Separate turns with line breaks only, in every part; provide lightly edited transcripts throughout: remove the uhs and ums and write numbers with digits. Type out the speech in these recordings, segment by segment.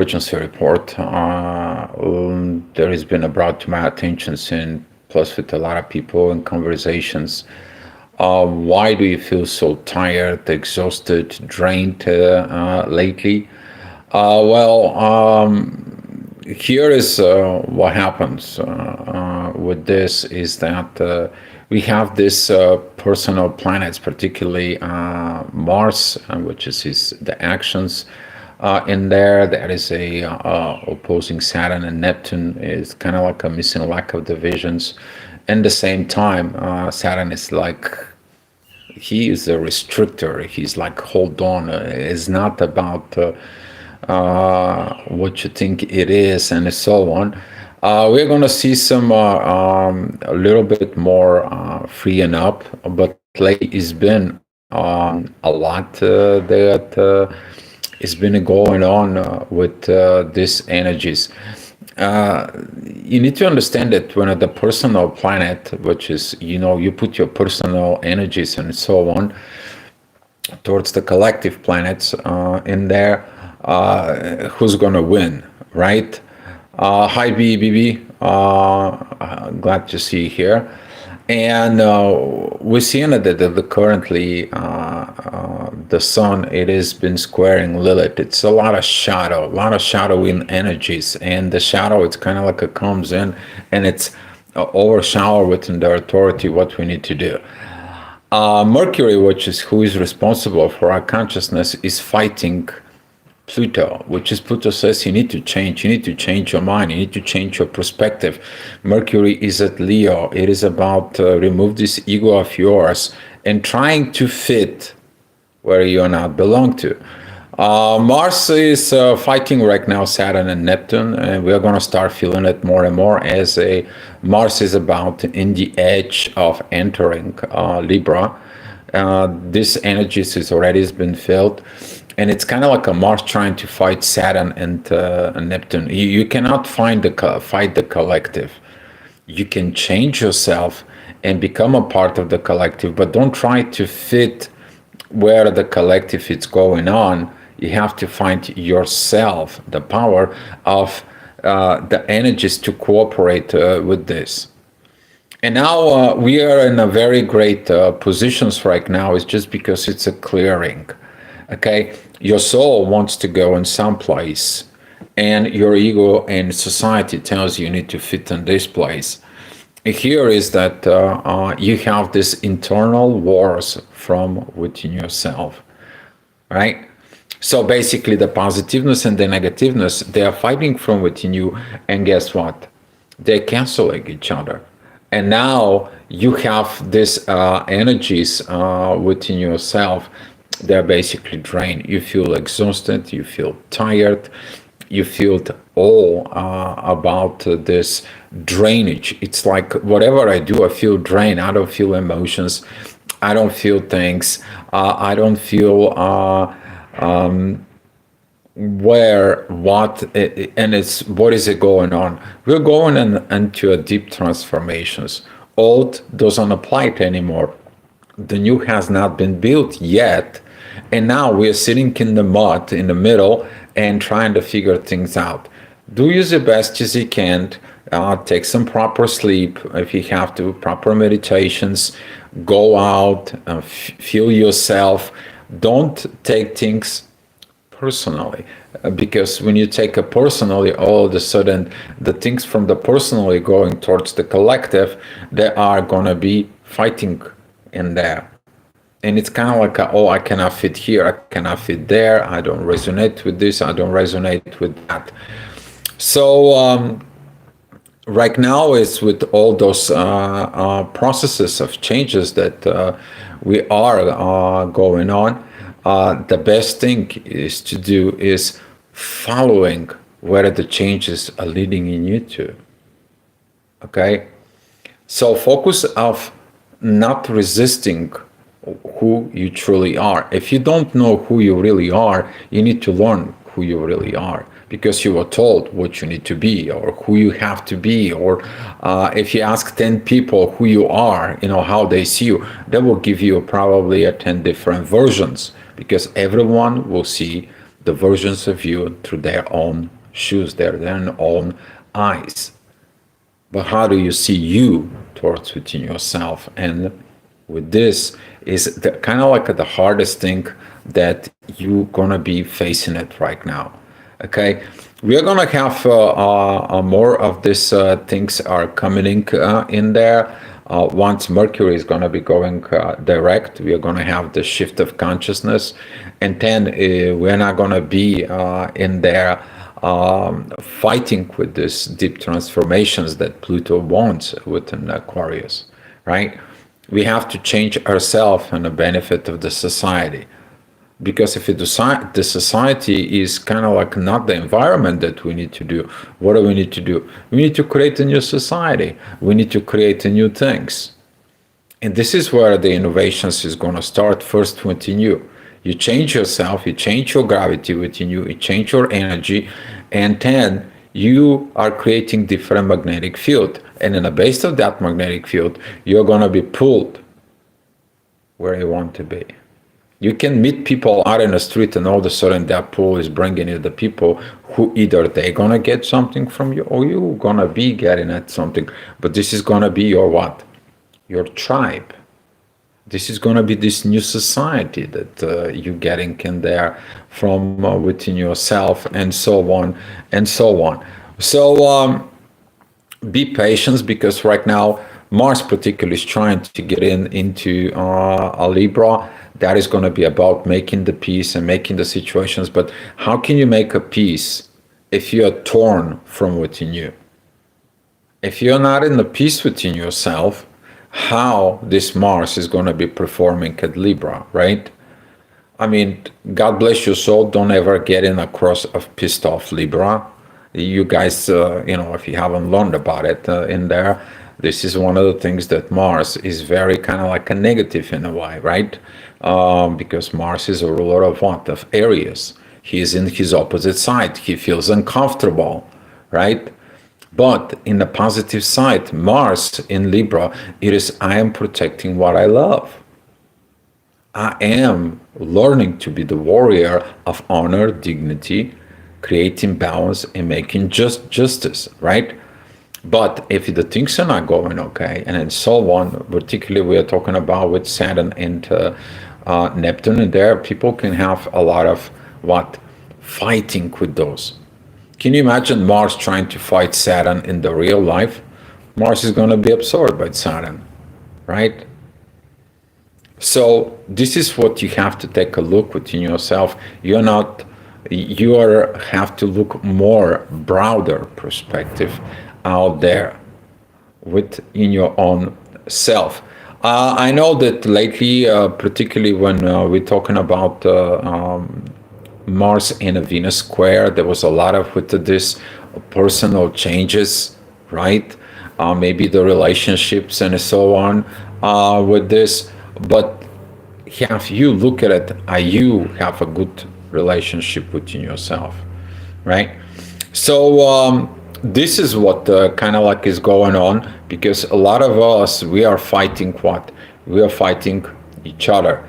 emergency report. There has been brought to my attention soon, plus with a lot of people and conversations. Why do you feel so tired, exhausted, drained lately? Here is what happens with this is that we have this personal planets, particularly Mars, which is the actions in there. There is a opposing Saturn and Neptune is kind of like a missing lack of divisions. And the same time, Saturn is like he is a restrictor. He's like, hold on, it's not about what you think it is, and so on. We're going to see some a little bit more freeing up, but lately it's been a lot that has been going on with these energies. You need to understand that when the personal planet, which is, you put your personal energies and so on towards the collective planets in there, who's going to win, right? Hi, BBB. Glad to see you here. And we're seeing that currently the sun, it has been squaring Lilith. It's a lot of shadowing energies. And the shadow, it's kind of like it comes in and it's overshower within the authority what we need to do. Mercury, which is who is responsible for our consciousness, is fighting Pluto, which is Pluto says you need to change your mind, you need to change your perspective. Mercury is at Leo. It is about remove this ego of yours and trying to fit where you are not belong to. Mars is fighting right now Saturn and Neptune, and we are going to start feeling it more and more as Mars is about in the edge of entering Libra. This energy has already been filled. And it's kind of like a Mars trying to fight Saturn and Neptune. You cannot fight the collective. You can change yourself and become a part of the collective, but don't try to fit where the collective is going on. You have to find yourself, the power of the energies to cooperate with this. And now we are in a very great positions right now. It's just because it's a clearing. Okay, your soul wants to go in some place, and your ego and society tells you need to fit in this place. Here is that you have this internal wars from within yourself, right? So basically, the positiveness and the negativeness, they are fighting from within you, and guess what? They're canceling each other. And now you have these energies within yourself. They're basically drained. You feel exhausted, you feel tired, you feel all about this drainage. It's like whatever I do, I feel drained. I don't feel emotions. I don't feel things. I don't feel where, what, and it's what is it going on? We're going into a deep transformations. Old doesn't apply anymore. The new has not been built yet. And now we're sitting in the mud in the middle and trying to figure things out. Do use the best as you can. Take some proper sleep if you have to, proper meditations. Go out, feel yourself. Don't take things personally, because when you take it personally, all of a sudden the things from the personally going towards the collective, they are going to be fighting in there. And it's kind of like, I cannot fit here, I cannot fit there, I don't resonate with this, I don't resonate with that. So right now is with all those processes of changes that we are going on, the best thing is to do is following where the changes are leading in you to. Okay? So focus of not resisting who you truly are. If you don't know who you really are, you need to learn who you really are, because you were told what you need to be or who you have to be. Or if you ask 10 people who you are, how they see you, they will give you probably 10 different versions, because everyone will see the versions of you through their own shoes, their own eyes. But how do you see you towards within yourself? And with this is the, kind of like the hardest thing that you're gonna be facing it right now. Okay, we are gonna have more of these things are coming in there. Once Mercury is gonna be going direct, we are gonna have the shift of consciousness, and then we're not gonna be in there fighting with these deep transformations that Pluto wants within Aquarius, right? We have to change ourselves and the benefit of the society. Because if the society is kind of like not the environment that we need to do, what do we need to do? We need to create a new society. We need to create a new things. And this is where the innovations is going to start first within you. You change yourself, you change your gravity within you, you change your energy, and then you are creating different magnetic field. And in the base of that magnetic field, you're going to be pulled where you want to be. You can meet people out in the street and all of a sudden that pull is bringing you the people who either they're going to get something from you or you're going to be getting at something. But this is going to be your what? Your tribe. This is going to be this new society that you're getting in there from within yourself and so on and so on. So be patient because right now Mars particularly is trying to get into a Libra. That is going to be about making the peace and making the situations. But how can you make a peace if you are torn from within you? If you're not in the peace within yourself, how this Mars is going to be performing at Libra, right? I mean, God bless your soul. Don't ever get in a cross of pissed off Libra. You guys, if you haven't learned about it in there, this is one of the things that Mars is very kind of like a negative in a way, right? Because Mars is a ruler of what? Of Aries. He is in his opposite side. He feels uncomfortable, right? But in the positive side, Mars in Libra, it is I am protecting what I love. I am learning to be the warrior of honor, dignity, creating balance, and making justice, right? But if the things are not going okay, and then so on, particularly we are talking about with Saturn and Neptune, and there people can have a lot of what? Fighting with those. Can you imagine Mars trying to fight Saturn in the real life? Mars is going to be absorbed by Saturn, right? So this is what you have to take a look within yourself. You have to look more broader perspective out there within your own self. I know that lately, particularly when we're talking about Mars and a Venus square, there was a lot of with this personal changes, right? Maybe the relationships and so on with this. But have you look at it, you have a good relationship within yourself, right? So this is what kind of like is going on because a lot of us, we are fighting what? We are fighting each other.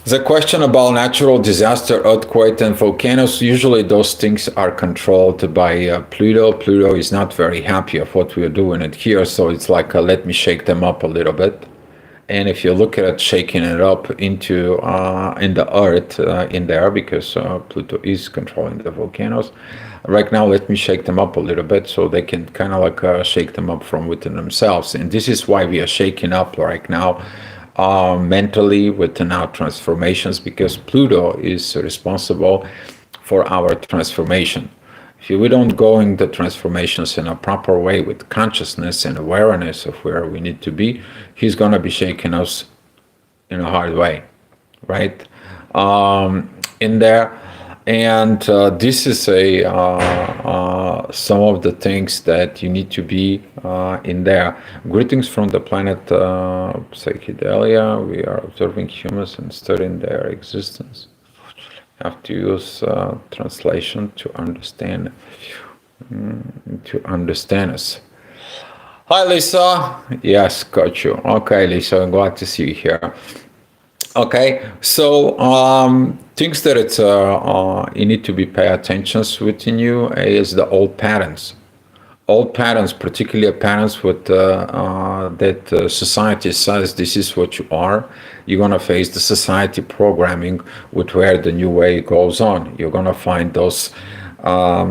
The question about natural disaster, earthquake, and volcanoes, usually those things are controlled by Pluto. Pluto is not very happy of what we are doing it here, so it's like, let me shake them up a little bit. And if you look at it, shaking it up into in the earth in there, because Pluto is controlling the volcanoes. Right now, let me shake them up a little bit so they can kind of like shake them up from within themselves. And this is why we are shaking up right now mentally within our transformations, because Pluto is responsible for our transformation. If we don't go in the transformations in a proper way with consciousness and awareness of where we need to be, he's going to be shaking us in a hard way, right? In there. And this is some of the things that you need to be in there. Greetings from the planet Psychedelia. We are observing humans and studying their existence. Have to use translation to understand us. Hi, Lisa. Yes, got you. Okay, Lisa, I'm glad to see you here. Okay, so things that it's you need to be pay attention within you is the old patterns, particularly patterns with that society says this is what you are. You're gonna face the society programming with where the new way goes on. You're gonna find those uh,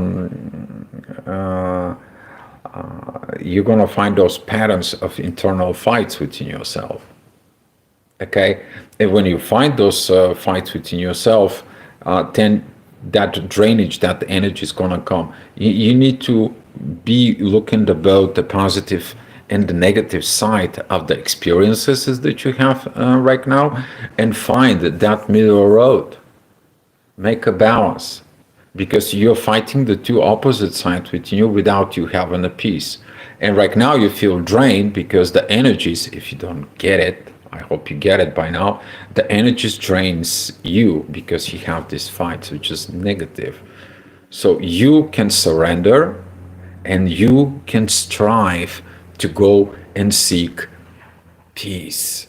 you're gonna find those patterns of internal fights within yourself. Okay, and when you find those fights within yourself, then that drainage, that energy is gonna come. You need to be looking about the positive and the negative side of the experiences that you have right now, and find that middle road. Make a balance, because you're fighting the two opposite sides within you without you having a peace. And right now you feel drained because the energies, if you don't get it, I hope you get it by now, the energies drains you because you have this fight which is negative. So you can surrender and you can strive to go and seek peace.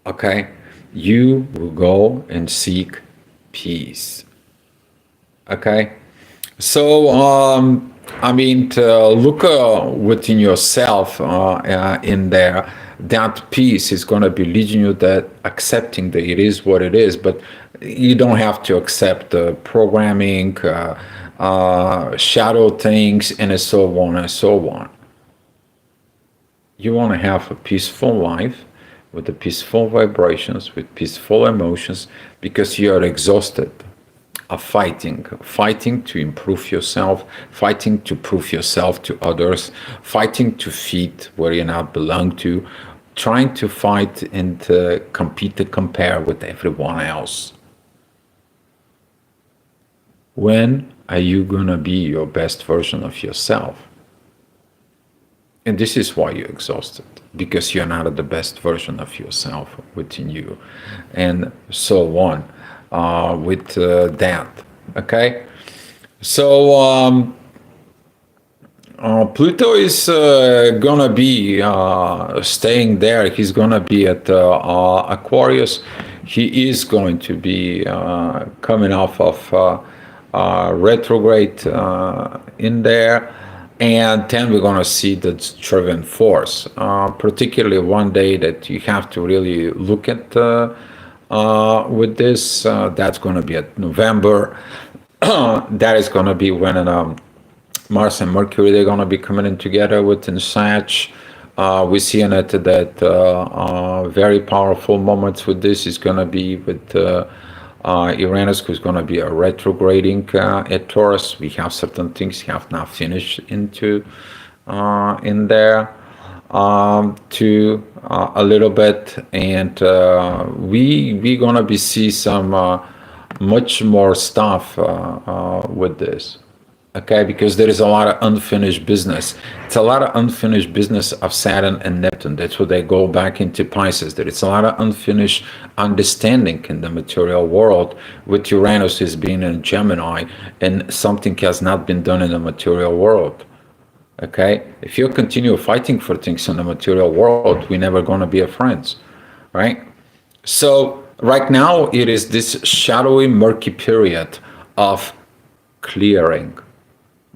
Okay, you will go and seek peace. Okay, so I mean, to look within yourself in there. That peace is going to be leading you that accepting that it is what it is, but you don't have to accept the programming, shadow things, and so on and so on. You want to have a peaceful life with the peaceful vibrations, with peaceful emotions, because you are exhausted of fighting to improve yourself, fighting to prove yourself to others, fighting to fit where you not belong to, trying to fight and compete to compare with everyone else. When are you gonna be your best version of yourself? And this is why you're exhausted, because you're not the best version of yourself within you, and so on with that. Okay, so Pluto is gonna be staying there. He's gonna be at Aquarius. He is going to be coming off of retrograde in there, and then we're gonna see the driven force. Particularly one day that you have to really look at with this. That's gonna be at November. That is gonna be when Mars and Mercury, they're going to be coming in together within Sag. We see in it that very powerful moments with this is going to be with Uranus, who's going to be a retrograding at Taurus. We have certain things have not finished into in there to a little bit, and we're going to be see some much more stuff with this. Okay, because there is a lot of unfinished business. It's a lot of unfinished business of Saturn and Neptune. That's why they go back into Pisces. There is a lot of unfinished understanding in the material world, with Uranus is being in Gemini, and something has not been done in the material world. Okay, if you continue fighting for things in the material world, we're never going to be friends, right? So right now it is this shadowy, murky period of clearing.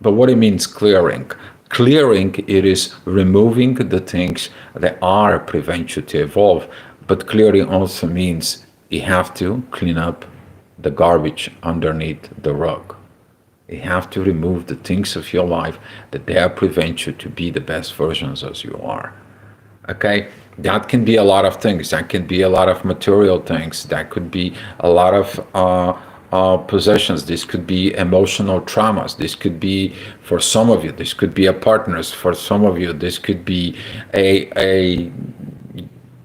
But what it means clearing? Clearing, it is removing the things that are prevent you to evolve. But clearing also means you have to clean up the garbage underneath the rug. You have to remove the things of your life that dare prevent you to be the best versions as you are. Okay, that can be a lot of things. That can be a lot of material things. That could be a lot of possessions. This could be emotional traumas. This could be, for some of you, this could be a partners. For some of you, this could be a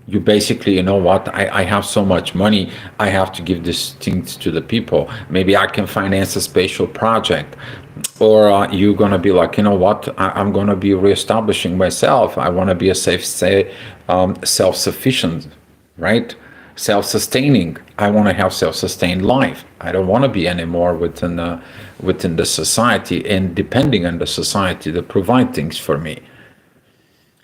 you basically, you know what, I have so much money, I have to give these things to the people. Maybe I can finance a special project. Or you're going to be like, you know what, I'm going to be reestablishing myself. I want to be a self-sufficient, right? Self-sustaining. I want to have self-sustained life. I don't want to be anymore within the society and depending on the society to provide things for me.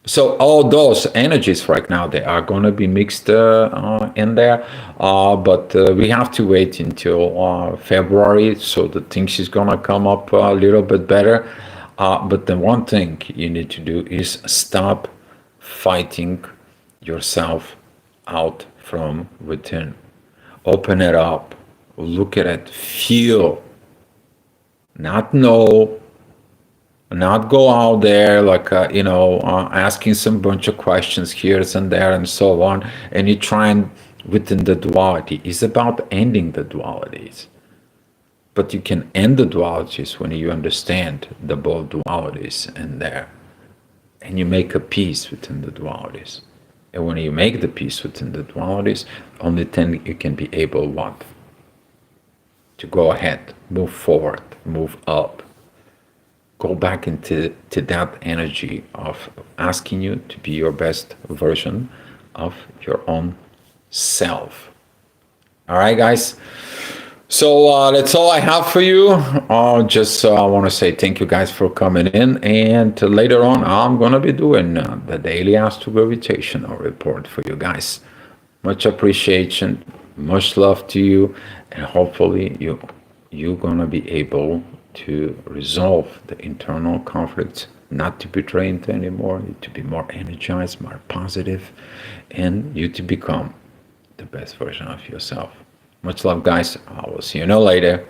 So all those energies right now, they are going to be mixed in there, but we have to wait until February, so the things is going to come up a little bit better. But the one thing you need to do is stop fighting yourself out from within. Open it up, look at it, feel, not know, not go out there like asking some bunch of questions here and there and so on, and you try and within the duality. It's about ending the dualities, but you can end the dualities when you understand the both dualities in there, and you make a peace within the dualities. And when you make the peace within the dualities, only then you can be able what, to go ahead, move forward, move up, go back into that energy of asking you to be your best version of your own self. All right, guys. So that's all I have for you. Just I want to say thank you guys for coming in. And later on, I'm going to be doing the daily astro gravitational report for you guys. Much appreciation, much love to you, and hopefully you're going to be able to resolve the internal conflicts, not to be drained anymore, to be more energized, more positive, and you to become the best version of yourself. Much love, guys. I will see you later.